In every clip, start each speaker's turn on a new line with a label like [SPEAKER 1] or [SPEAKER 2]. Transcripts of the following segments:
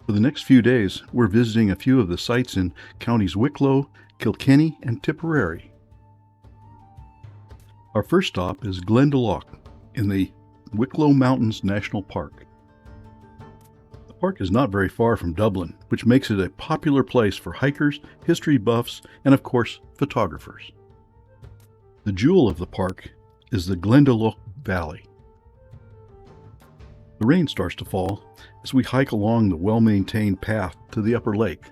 [SPEAKER 1] For the next few days, we're visiting a few of the sites in Counties Wicklow, Kilkenny, and Tipperary. Our first stop is Glendalough in the Wicklow Mountains National Park. The park is not very far from Dublin, which makes it a popular place for hikers, history buffs, and of course, photographers. The jewel of the park is the Glendalough Valley. The rain starts to fall as we hike along the well-maintained path to the upper lake.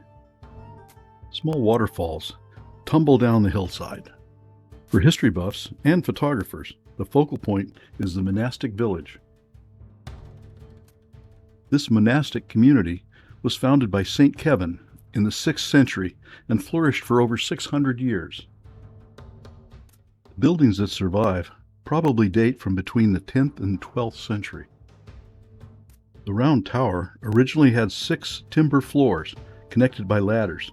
[SPEAKER 1] Small waterfalls tumble down the hillside. For history buffs and photographers, the focal point is the monastic village. This monastic community was founded by St. Kevin in the 6th century and flourished for over 600 years. The buildings that survive probably date from between the 10th and 12th century. The round tower originally had 6 timber floors connected by ladders.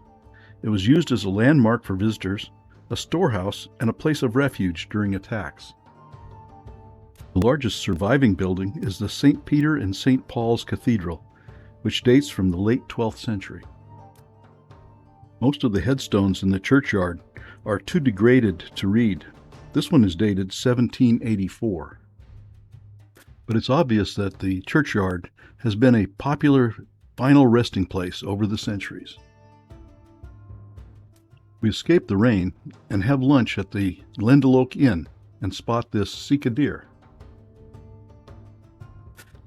[SPEAKER 1] It was used as a landmark for visitors, a storehouse, and a place of refuge during attacks. The largest surviving building is the St. Peter and St. Paul's Cathedral, which dates from the late 12th century. Most of the headstones in the churchyard are too degraded to read. This one is dated 1784. But it's obvious that the churchyard has been a popular final resting place over the centuries. We escape the rain and have lunch at the Glendalough Inn and spot this Sika deer.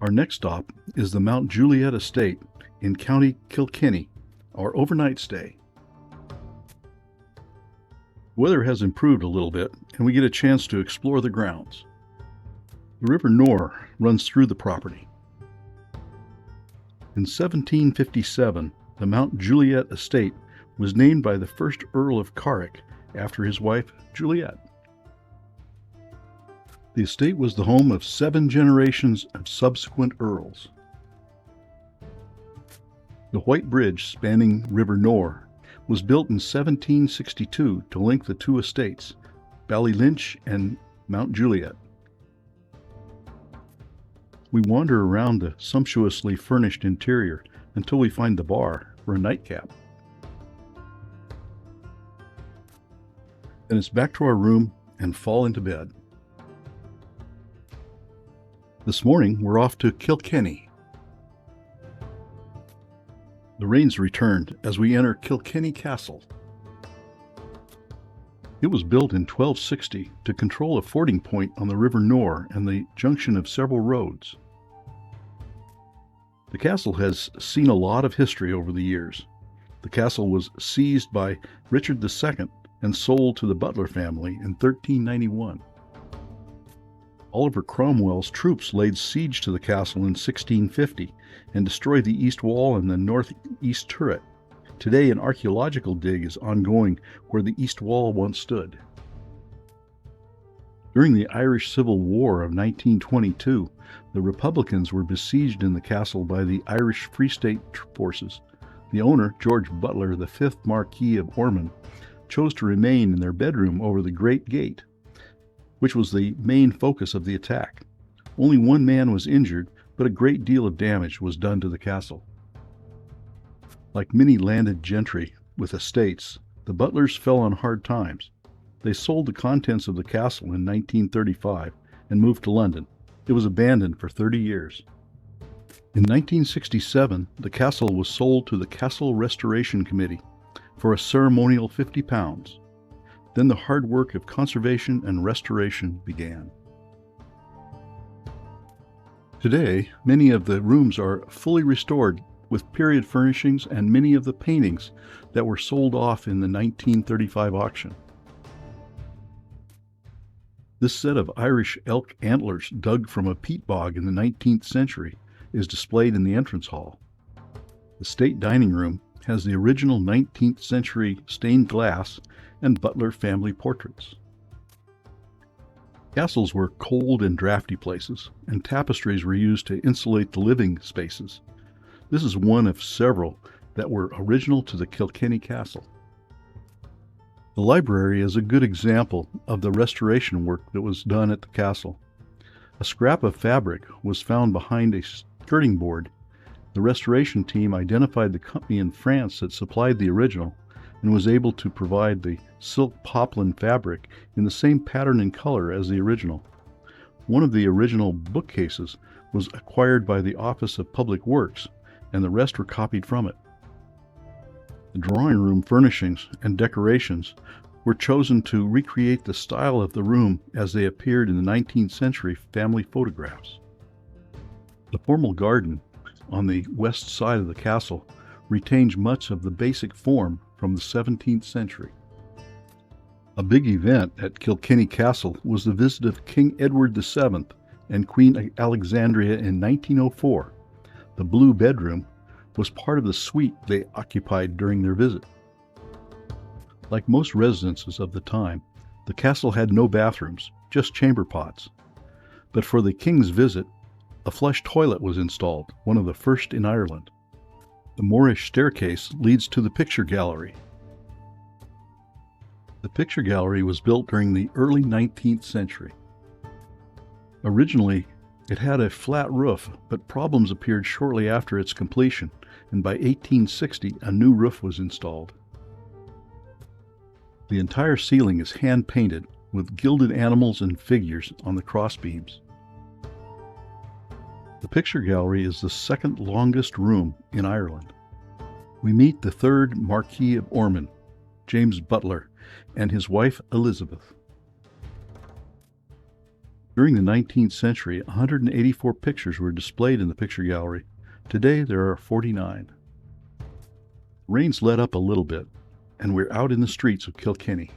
[SPEAKER 1] Our next stop is the Mount Jouliet Estate in County Kilkenny, our overnight stay. The weather has improved a little bit and we get a chance to explore the grounds. The River Nore runs through the property. In 1757, the Mount Jouliet Estate was named by the first Earl of Carrick after his wife Jouliet. The estate was the home of 7 generations of subsequent earls. The White Bridge spanning River Nore was built in 1762 to link the two estates, Ballylynch and Mount Jouliet. We wander around the sumptuously furnished interior until we find the bar for a nightcap. Then it's back to our room and fall into bed. This morning, we're off to Kilkenny. The rains returned as we enter Kilkenny Castle. It was built in 1260 to control a fording point on the River Nore and the junction of several roads. The castle has seen a lot of history over the years. The castle was seized by Richard II and sold to the Butler family in 1391. Oliver Cromwell's troops laid siege to the castle in 1650 and destroyed the east wall and the northeast turret. Today, an archaeological dig is ongoing where the east wall once stood. During the Irish Civil War of 1922, the Republicans were besieged in the castle by the Irish Free State forces. The owner, George Butler, the 5th Marquis of Ormond, chose to remain in their bedroom over the Great Gate, which was the main focus of the attack. Only one man was injured, but a great deal of damage was done to the castle. Like many landed gentry with estates, the Butlers fell on hard times. They sold the contents of the castle in 1935 and moved to London. It was abandoned for 30 years. In 1967, the castle was sold to the Castle Restoration Committee for a ceremonial £50. Then the hard work of conservation and restoration began. Today, many of the rooms are fully restored with period furnishings and many of the paintings that were sold off in the 1935 auction. This set of Irish elk antlers dug from a peat bog in the 19th century is displayed in the entrance hall. The state dining room has the original 19th century stained glass and Butler family portraits. Castles were cold and drafty places, and tapestries were used to insulate the living spaces. This is one of several that were original to the Kilkenny Castle. The library is a good example of the restoration work that was done at the castle. A scrap of fabric was found behind a skirting board The restoration team identified the company in France that supplied the original and was able to provide the silk poplin fabric in the same pattern and color as the original. One of the original bookcases was acquired by the Office of Public Works, and the rest were copied from it. The drawing room furnishings and decorations were chosen to recreate the style of the room as they appeared in the 19th century family photographs. The formal garden on the west side of the castle retains much of the basic form from the 17th century. A big event at Kilkenny Castle was the visit of King Edward VII and Queen Alexandria in 1904. The Blue Bedroom was part of the suite they occupied during their visit. Like most residences of the time, the castle had no bathrooms, just chamber pots. But for the king's visit, a flush toilet was installed, one of the first in Ireland. The Moorish staircase leads to the picture gallery. The picture gallery was built during the early 19th century. Originally, it had a flat roof, but problems appeared shortly after its completion, and by 1860 a new roof was installed. The entire ceiling is hand-painted with gilded animals and figures on the crossbeams. The picture gallery is the second longest room in Ireland. We meet the third Marquis of Ormond, James Butler, and his wife Elizabeth. During the 19th century, 184 pictures were displayed in the picture gallery. Today there are 49. Rain's let up a little bit, and we're out in the streets of Kilkenny.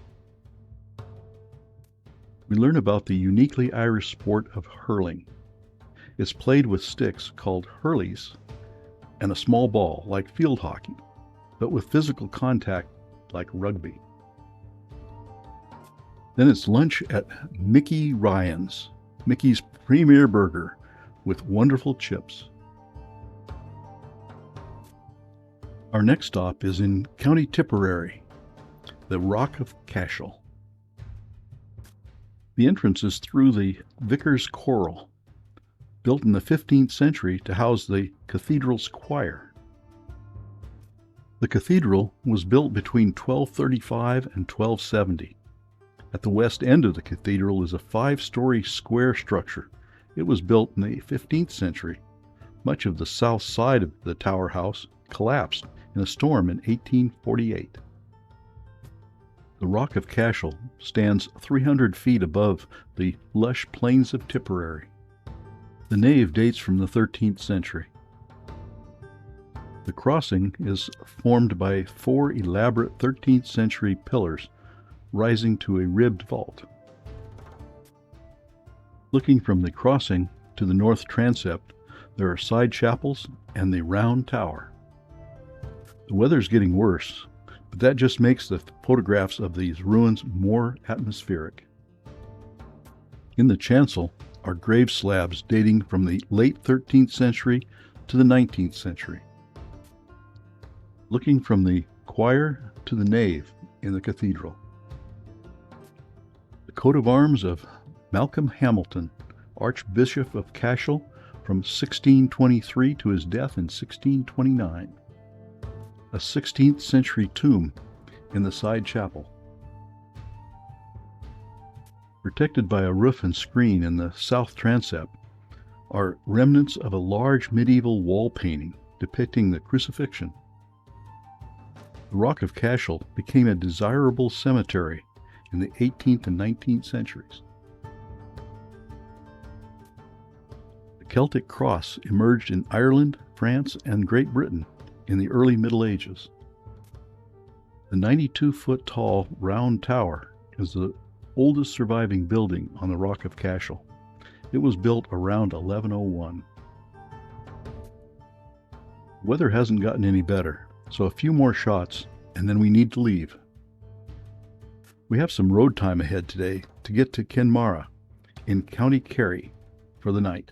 [SPEAKER 1] We learn about the uniquely Irish sport of hurling. It's played with sticks called hurleys and a small ball like field hockey, but with physical contact like rugby. Then it's lunch at Mickey Ryan's, Mickey's Premier Burger with wonderful chips. Our next stop is in County Tipperary, the Rock of Cashel. The entrance is through the Vicar's Choral, built in the 15th century to house the cathedral's choir. The cathedral was built between 1235 and 1270. At the west end of the cathedral is a 5-story square structure. It was built in the 15th century. Much of the south side of the tower house collapsed in a storm in 1848. The Rock of Cashel stands 300 feet above the lush plains of Tipperary. The nave dates from the 13th century. The crossing is formed by 4 elaborate 13th century pillars rising to a ribbed vault. Looking from the crossing to the north transept, there are side chapels and the round tower. The weather's getting worse, but that just makes the photographs of these ruins more atmospheric. In the chancel are grave slabs dating from the late 13th century to the 19th century. Looking from the choir to the nave in the cathedral. The coat of arms of Malcolm Hamilton, Archbishop of Cashel from 1623 to his death in 1629. A 16th century tomb in the side chapel. Protected by a roof and screen in the south transept are remnants of a large medieval wall painting depicting the crucifixion. The Rock of Cashel became a desirable cemetery in the 18th and 19th centuries. The Celtic cross emerged in Ireland, France, and Great Britain in the early Middle Ages. The 92-foot tall round tower is the oldest surviving building on the Rock of Cashel. It was built around 1101. Weather hasn't gotten any better, so a few more shots and then we need to leave. We have some road time ahead today to get to Kenmara in County Kerry for the night.